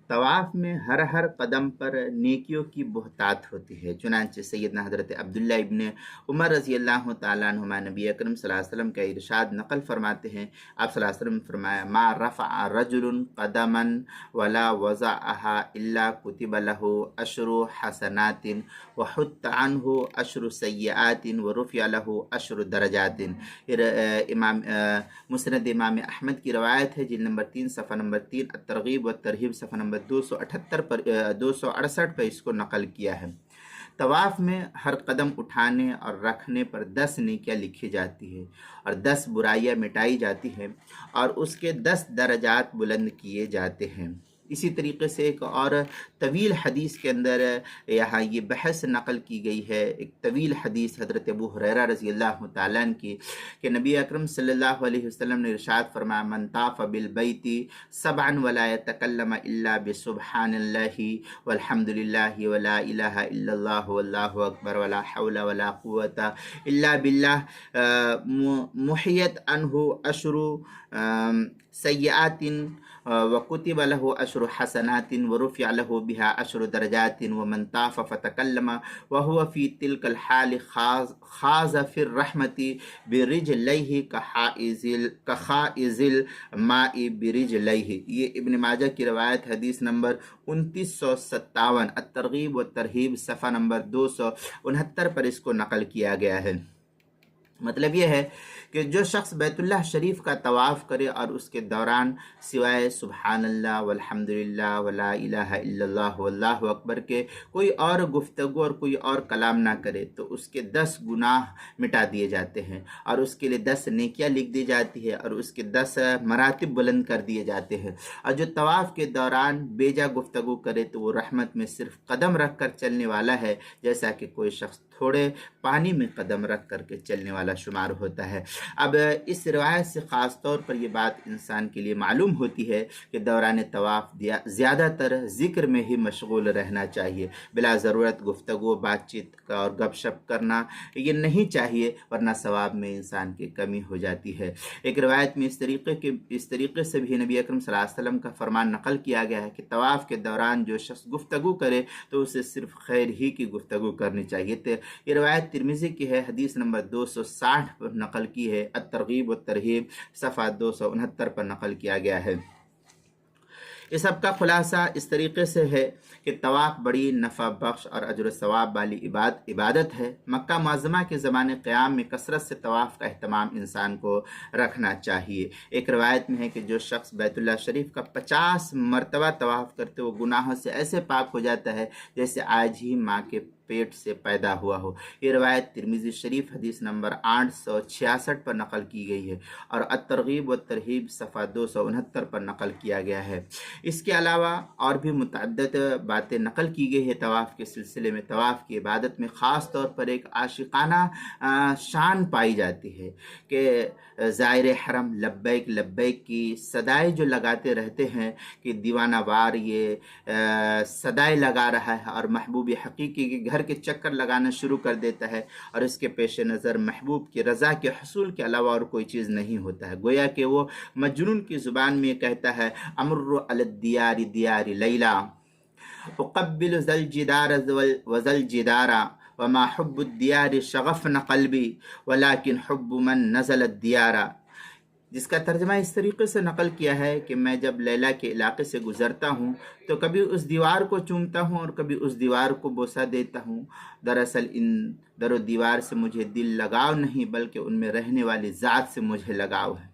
طواف میں ہر ہر قدم پر نیکیوں کی بہتات ہوتی ہے۔ چنانچہ سیدنا حضرت عبداللہ ابن عمر رضی اللہ تعالیٰ عنہما نبی اکرم صلی اللہ علیہ وسلم کا ارشاد نقل فرماتے ہیں، آپ صلی اللہ علیہ وسلم نے فرمایا، ما رفع رجل قدما ولا وضعها الا كتب له عشر حسنات وحط عنه عشر سیئات ورفع له عشر درجات۔ امام مسند امام احمد کی روایت ہے، جلد نمبر 3 صفحہ نمبر 3، الترغیب والترہیب صفحہ نمبر 278 پر 268 پر اس کو نقل کیا ہے۔ طواف میں ہر قدم اٹھانے اور رکھنے پر 10 نیکیاں لکھی جاتی ہے اور 10 برائیاں مٹائی جاتی ہیں اور اس کے 10 درجات بلند کیے جاتے ہیں۔ اسی طریقے سے ایک اور طویل حدیث کے اندر یہاں یہ بحث نقل کی گئی ہے، ایک طویل حدیث حضرت ابو ہریرہ رضی اللہ تعالیٰ عنہ کی، کہ نبی اکرم صلی اللہ علیہ وسلم نے ارشاد فرمایا، من طاف بالبیت سبعا ولا يتکلم الا بسبحان اللہ والحمد للہ ولا الہ الا اللہ واللہ اکبر ولا حول ولا قوۃ الا باللہ محیت عنہ عشر سیئات وکتب له عشر حسنات ورفع له بها عشر درجات ومن طاف فتکلم وهو في تلك الحال خاض في الرحمة برجليه كخائز الماء برجليه۔ یہ ابن ماجہ کی روایت حدیث نمبر 2957، الترغیب والترہیب صفحہ نمبر 269 پر اس کو نقل کیا گیا ہے۔ مطلب یہ ہے کہ جو شخص بیت اللہ شریف کا طواف کرے اور اس کے دوران سوائے سبحان اللہ والحمد للہ ولا الہ الا اللہ واللہ اکبر کے کوئی اور گفتگو اور کوئی اور کلام نہ کرے تو اس کے 10 گناہ مٹا دیے جاتے ہیں اور اس کے لیے 10 نیکیاں لکھ دی جاتی ہے اور اس کے 10 مراتب بلند کر دیے جاتے ہیں۔ اور جو طواف کے دوران بیجا گفتگو کرے تو وہ رحمت میں صرف قدم رکھ کر چلنے والا ہے، جیسا کہ کوئی شخص تھوڑے پانی میں قدم رکھ کر کے چلنے والا شمار ہوتا ہے۔ اب اس روایت سے خاص طور پر یہ بات انسان کے لیے معلوم ہوتی ہے کہ دوران طواف زیادہ تر ذکر میں ہی مشغول رہنا چاہیے، بلا ضرورت گفتگو بات چیت اور گپ شپ کرنا یہ نہیں چاہیے، ورنہ ثواب میں انسان کی کمی ہو جاتی ہے۔ ایک روایت میں اس طریقے سے بھی نبی اکرم صلی اللہ علیہ وسلم کا فرمان نقل کیا گیا ہے کہ طواف کے دوران جو شخص گفتگو کرے تو اسے صرف خیر ہی کی گفتگو کرنی چاہیے۔ یہ روایت ترمذی کی ہے، حدیث نمبر 260 پر نقل کی ہے، الترغیب والترہیب صفحہ 269 پر نقل کیا گیا ہے۔ اس سب کا خلاصہ اس طریقے سے ہے کہ طواف بڑی نفع بخش اور اجر و ثواب والی عبادت ہے۔ مکہ معظمہ کے زمانے قیام میں کثرت سے طواف کا اہتمام انسان کو رکھنا چاہیے۔ ایک روایت میں ہے کہ جو شخص بیت اللہ شریف کا 50 مرتبہ طواف کرتے وہ گناہوں سے ایسے پاک ہو جاتا ہے جیسے آج ہی ماں کے پیٹ سے پیدا ہوا ہو۔ یہ روایت ترمذی شریف حدیث نمبر 866 پر نقل کی گئی ہے اور الترغیب والترہیب صفحہ 269 پر نقل کیا گیا ہے۔ اس کے علاوہ اور بھی متعدد باتیں نقل کی گئی ہے طواف کے سلسلے میں۔ طواف کی عبادت میں خاص طور پر ایک عاشقانہ شان پائی جاتی ہے کہ زائر حرم لبیک لبیک کی صدائیں جو لگاتے رہتے ہیں کہ دیوانہ وار یہ صدائیں لگا رہا ہے اور محبوب حقیقی کے گھر کے چکر لگانا شروع کر دیتا ہے اور اس کے پیش نظر محبوب کی رضا کے حصول کے علاوہ اور کوئی چیز نہیں ہوتا ہے۔ گویا کہ وہ مجنون کی زبان میں کہتا ہے، امر علی الدیار دیار لیلا اقبل ذل جدار وذل جدارا وما حب الدیار شغفن قلبی ولكن حب من نزل الدیارا، جس کا ترجمہ اس طریقے سے نقل کیا ہے کہ میں جب لیلا کے علاقے سے گزرتا ہوں تو کبھی اس دیوار کو چومتا ہوں اور کبھی اس دیوار کو بوسہ دیتا ہوں۔ دراصل ان در و دیوار سے مجھے دل لگاؤ نہیں بلکہ ان میں رہنے والی ذات سے مجھے لگاؤ ہے۔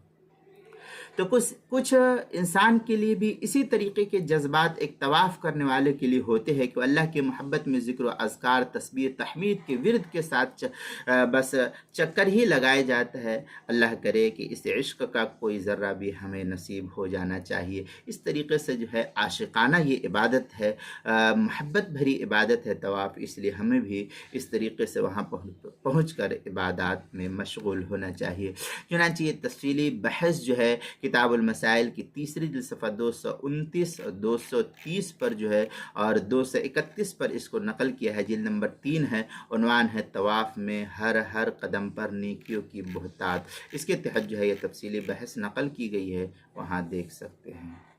تو کچھ انسان کے لیے بھی اسی طریقے کے جذبات ایک طواف کرنے والے کے لیے ہوتے ہیں کہ اللہ کی محبت میں ذکر و اذکار تسبیح تحمید کے ورد کے ساتھ بس چکر ہی لگائے جاتا ہے۔ اللہ کرے کہ اس عشق کا کوئی ذرہ بھی ہمیں نصیب ہو جانا چاہیے۔ اس طریقے سے جو ہے عاشقانہ یہ عبادت ہے، محبت بھری عبادت ہے طواف، اس لیے ہمیں بھی اس طریقے سے وہاں پہنچ کر عبادات میں مشغول ہونا چاہیے۔ چنانچہ یہ تفصیلی بحث جو ہے کتاب المسائل کی 3 جلد صفحہ 229 اور 230 پر جو ہے اور 231 پر اس کو نقل کیا ہے، جلد نمبر 3 ہے، عنوان ہے طواف میں ہر قدم پر نیکیوں کی بہتات۔ اس کے تحت جو ہے یہ تفصیلی بحث نقل کی گئی ہے، وہاں دیکھ سکتے ہیں۔